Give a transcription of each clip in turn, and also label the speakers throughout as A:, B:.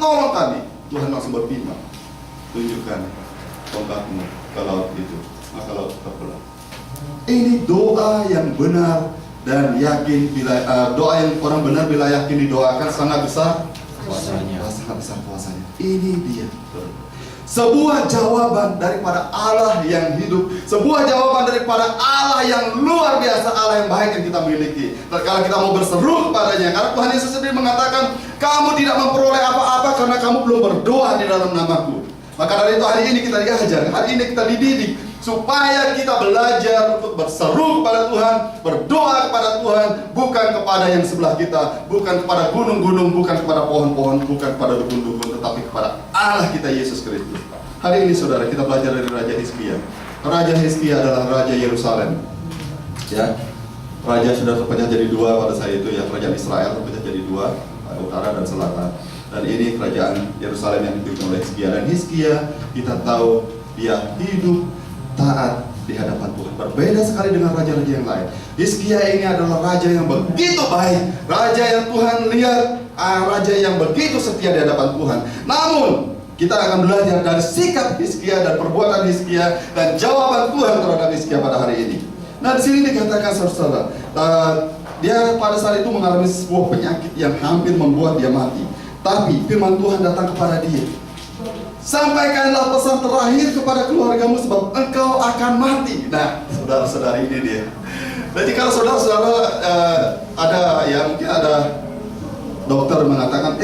A: tolong kami. Tuhan langsung berfirman, tunjukkan tongkatmu ke laut itu, maka laut terbelah. Ini doa yang benar dan yakin bila doa yang orang benar bila yakin didoakan sangat besar kuasanya. Sangat besar kuasanya. Ini dia. Sebuah jawaban daripada Allah yang hidup, sebuah jawaban daripada Allah yang luar biasa, Allah yang baik yang kita miliki. Dan kalau kita mau berseru kepadanya, karena Tuhan Yesus sendiri mengatakan, kamu tidak memperoleh apa-apa karena kamu belum berdoa di dalam namaku. Maka dari itu hari ini kita diajar, hari ini kita dididik supaya kita belajar untuk berseru kepada Tuhan, berdoa kepada Tuhan, bukan kepada yang sebelah kita, bukan kepada gunung-gunung, bukan kepada pohon-pohon, bukan kepada dukun-dukun, tetapi kepada Allah kita Yesus Kristus. Hari ini saudara, kita belajar dari Raja Hizkia. Raja Hizkia adalah Raja Yerusalem. Ya, Raja sudah terpecah jadi dua pada saat itu, ya, kerajaan Israel terpecah jadi dua, utara dan selatan. Dan ini kerajaan Yerusalem yang dipimpin oleh Hizkia. Dan Hizkia kita tahu dia hidup taat di hadapan Tuhan. Berbeda sekali dengan raja-raja yang lain. Hizkia ini adalah raja yang begitu baik, raja yang Tuhan lihat, raja yang begitu setia di hadapan Tuhan. Namun kita akan belajar dari sikap Hizkia dan perbuatan Hizkia dan jawaban Tuhan terhadap Hizkia pada hari ini. Nah, di sini dikatakan saudara, dia pada saat itu mengalami sebuah penyakit yang hampir membuat dia mati. Tapi firman Tuhan datang kepada dia. Sampaikanlah pesan terakhir kepada keluargamu sebab engkau akan mati. Nah, saudara-saudari, ini dia. Jadi kalau saudara-saudara ada, ya mungkin ada dokter mengatakan,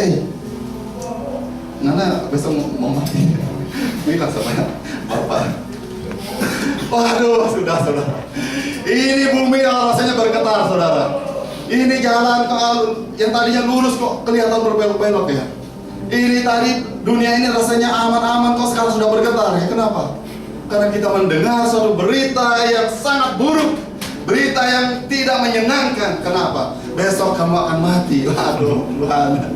A: Nana besok mau mati. Bilang sama bapak, waduh, sudah saudara. Ini bumi rasanya bergetar saudara. Ini jalan yang tadinya lurus kok kelihatan berbelok-belok ya. Ini tadi dunia ini rasanya aman-aman kok sekarang sudah bergetar ya. Kenapa? Karena kita mendengar suatu berita yang sangat buruk, berita yang tidak menyenangkan. Kenapa? Besok kamu akan mati. Aduh Tuhan,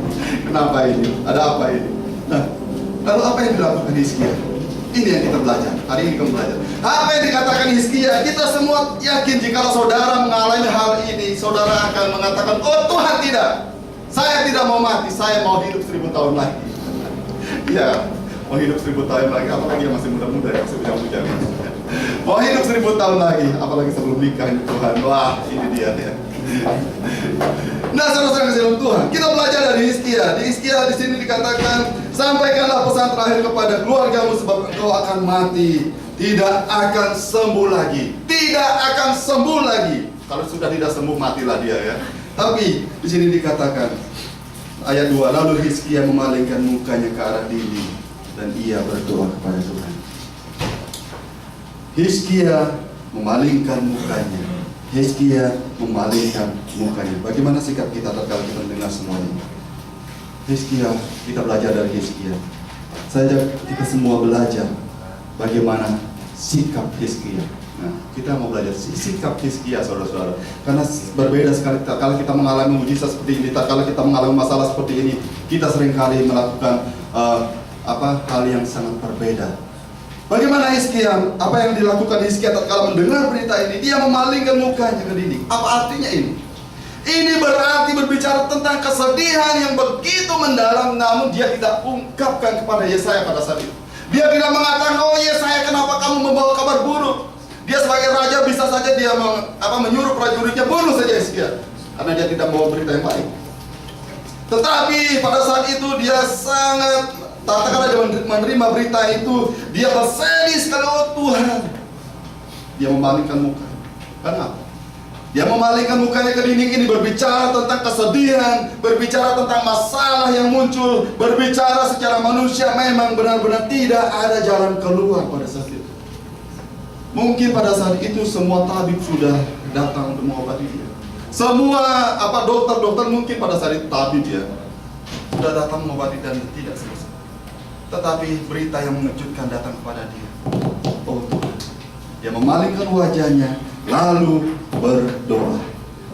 A: kenapa ini? Ada apa ini? Nah, lalu apa yang dilakukan Hizkia? Ini yang kita belajar. Hari ini kita belajar. Apa yang dikatakan Hizkia? Kita semua yakin jika saudara mengalami hal ini, saudara akan mengatakan, oh Tuhan tidak. Saya tidak mau mati, saya mau hidup 1000 tahun lagi. Ya, mau hidup 1000 tahun lagi, apalagi yang masih muda-muda, yang masih bujang-bujang. Mau hidup 1000 tahun lagi, apalagi sebelum nikah ini Tuhan. Wah, ini dia ya. Nah, saudara-saudara kasih dalam Tuhan, kita belajar dari Hizkia. Di Hizkia di sini dikatakan, sampaikanlah pesan terakhir kepada keluargamu sebab engkau akan mati, tidak akan sembuh lagi, tidak akan sembuh lagi. Kalau sudah tidak sembuh, matilah dia ya. Tapi di sini dikatakan ayat 2, lalu Hizkia memalingkan mukanya ke arah dinding dan ia berdoa kepada Tuhan. Hizkia memalingkan mukanya. Hizkia memalingkan mukanya. Bagaimana sikap kita tatkala kita mendengar semua ini? Hizkia, kita belajar dari Hizkia. Saya kita semua belajar bagaimana sikap Hizkia. Nah, kita mau belajar sikap Hizkia, saudara-saudara. Karena berbeda sekali kalau kita mengalami mujizat seperti ini, kalau kita mengalami masalah seperti ini, kita seringkali melakukan hal yang sangat berbeda. Bagaimana Hizkia? Apa yang dilakukan Hizkia tatkala mendengar berita ini? Dia memalingkan mukanya ke dinding. Apa artinya ini? Ini berarti berbicara tentang kesedihan yang begitu mendalam, namun dia tidak ungkapkan kepada Yesaya pada saat itu. Dia tidak mengatakan, oh Yesaya, kenapa kamu membawa kabar buruk? Dia sebagai raja bisa saja dia menyuruh prajuritnya bunuh saja Hizkia, karena dia tidak membawa berita yang baik. Tetapi pada saat itu dia sangat, tatkala dia menerima berita itu, dia bersedih sekali, oh Tuhan. Dia memalingkan muka. Kenapa? Dia memalingkan mukanya ke dinding. Ini berbicara tentang kesedihan, berbicara tentang masalah yang muncul, berbicara secara manusia memang benar-benar tidak ada jalan keluar pada saat itu. Mungkin pada saat itu semua tabib sudah datang untuk mengobati dia. Semua dokter-dokter mungkin pada saat itu tabib ya sudah datang mengobati dan tidak selesai. Tetapi berita yang mengejutkan datang kepada dia. Oh Tuhan. Dia memalingkan wajahnya lalu berdoa.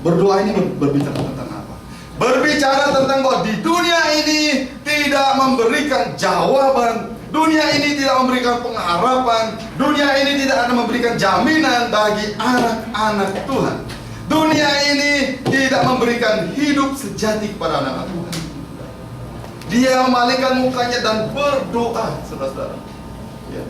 A: Berdoa ini berbicara tentang apa? Berbicara tentang bahwa di dunia ini tidak memberikan jawaban. Dunia ini tidak memberikan pengharapan. Dunia ini tidak akan memberikan jaminan bagi anak-anak Tuhan. Dunia ini tidak memberikan hidup sejati kepada anak-anak Tuhan. Dia memalingkan mukanya dan berdoa, saudara-saudara. Ya.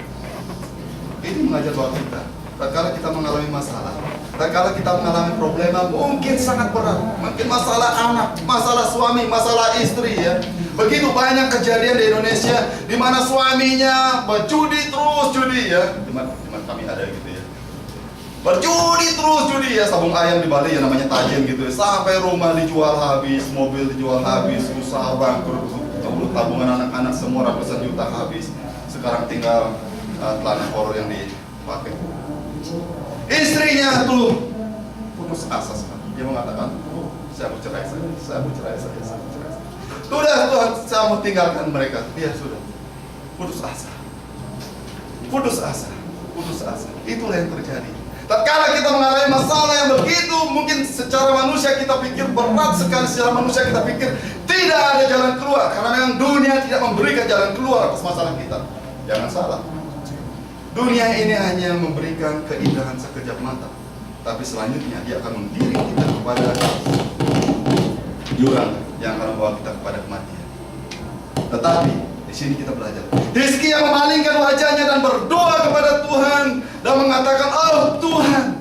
A: Ini mengajar bahwa kita, tatkala kita mengalami masalah, tatkala kita mengalami problema mungkin sangat berat, mungkin masalah anak, masalah suami, masalah istri ya. Begitu banyak kejadian di Indonesia di mana suaminya berjudi terus judi ya. Di mana kami ada gitu ya. Berjudi terus judi ya, sabung ayam di Bali yang namanya tajen gitu ya. Sampai rumah dijual habis, mobil dijual habis, usaha bangkrut, tabungan anak-anak semua ratusan juta habis. Sekarang tinggal celana kolor yang dipakai. Istrinya tuh putus asa sekali. Dia mengatakan, saya mau cerai saja, saya mau cerai saja, saya mau cerai saja. Sudah Tuhan, saya mau tinggalkan mereka. Dia sudah putus asa, putus asa, putus asa. Itulah yang terjadi. Tatkala kita mengalami masalah yang begitu, mungkin secara manusia kita pikir berat sekali, secara manusia kita pikir tidak ada jalan keluar, karena memang dunia tidak memberikan jalan keluar atas masalah kita. Jangan salah. Dunia ini hanya memberikan keindahan sekejap mata, tapi selanjutnya dia akan menggiring kita kepada jurang yang akan membawa kita kepada kematian. Tetapi di sini kita belajar. Hizkia memalingkan wajahnya dan berdoa kepada Tuhan dan mengatakan, "Oh Tuhan,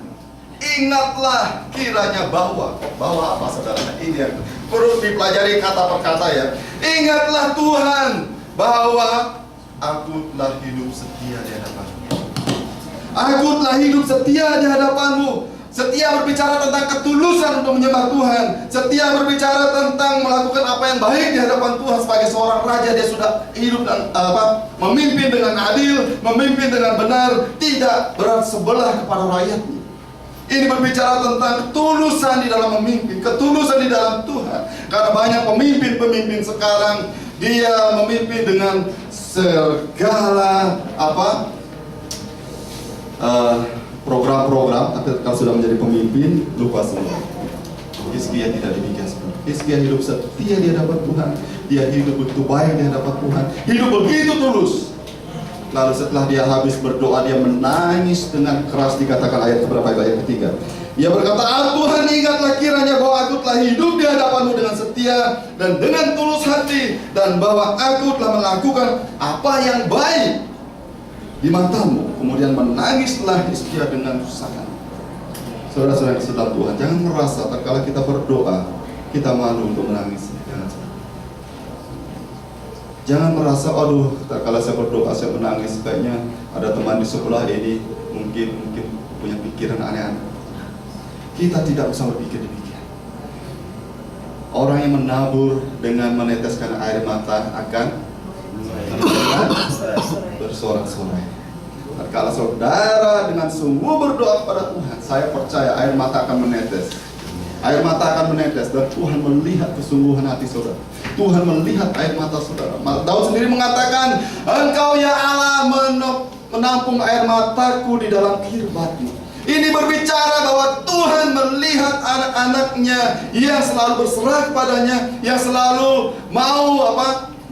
A: ingatlah kiranya bahwa apa saudara? Ini yang perlu dipelajari kata per kata ya. Ingatlah Tuhan bahwa aku telah hidup setia di hadapan-Mu. Aku telah hidup setia di hadapan-Mu." Setia berbicara tentang ketulusan untuk menyembah Tuhan. Setia berbicara tentang melakukan apa yang baik di hadapan Tuhan. Sebagai seorang raja, dia sudah hidup dan memimpin dengan adil, memimpin dengan benar, tidak bersebelah kepada rakyatnya. Ini berbicara tentang ketulusan di dalam memimpin, ketulusan di dalam Tuhan. Karena banyak pemimpin-pemimpin sekarang, dia memimpin dengan segala program-program, tapi kalau sudah menjadi pemimpin lupa semua. Hizkia tidak demikian. Hizkia hidup setia di hadapan Tuhan. Dia hidup begitu baik di hadapan Tuhan. Hidup begitu tulus. Lalu setelah dia habis berdoa, dia menangis dengan keras. Dikatakan ayat keberapa? Ayat ketiga. Ia berkata, "Ah Tuhan, ingatlah kiranya bahwa aku telah hidup di hadapan-Mu dengan setia dan dengan tulus hati, dan bahwa aku telah melakukan apa yang baik di mata-Mu." Kemudian menangislah Hizkia dengan sangat. Saudara-saudara yang sedang Tuhan, jangan merasa tatkala kita berdoa kita malu untuk menangis. Jangan merasa, aduh, tatkala saya berdoa saya menangis, kayaknya ada teman di sebelah ini mungkin punya pikiran aneh-aneh. Kita tidak usah berpikir demikian. Orang yang menabur dengan meneteskan air mata akan bersorak-sorai. Tatkala saudara dengan sungguh berdoa kepada Tuhan, saya percaya air mata akan menetes. Air mata akan menetes dan Tuhan melihat kesungguhan hati saudara. Tuhan melihat air mata saudara. Daud sendiri mengatakan, "Engkau ya Allah menampung air mataku di dalam kirbat-Mu." Ini berbicara bahwa Tuhan melihat anak-anaknya yang selalu berserah kepadanya, yang selalu mau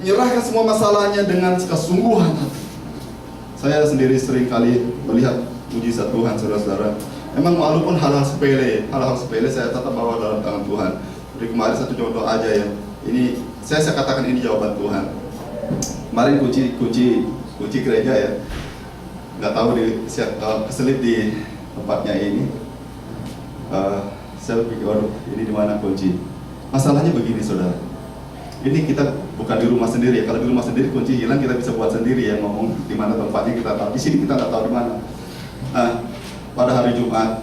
A: menyerahkan semua masalahnya dengan kesungguhan hati. Saya sendiri sering kali melihat mujizat Tuhan, saudara-saudara. Memang walaupun hal-hal sepele saya tetap bawa dalam tangan Tuhan. Jadi kemarin satu contoh aja ya. Ini saya katakan ini jawaban Tuhan. Kemarin kunci gereja ya. Nggak tahu keselip di tempatnya ini. Saya berpikir, waduh, ini di mana kunci? Masalahnya begini, saudara. Ini kita bukan di rumah sendiri ya. Kalau di rumah sendiri kunci hilang kita bisa buat sendiri ya, ngomong di mana tempatnya kita tahu. Di sini kita nggak tahu di mana. Pada hari Jumat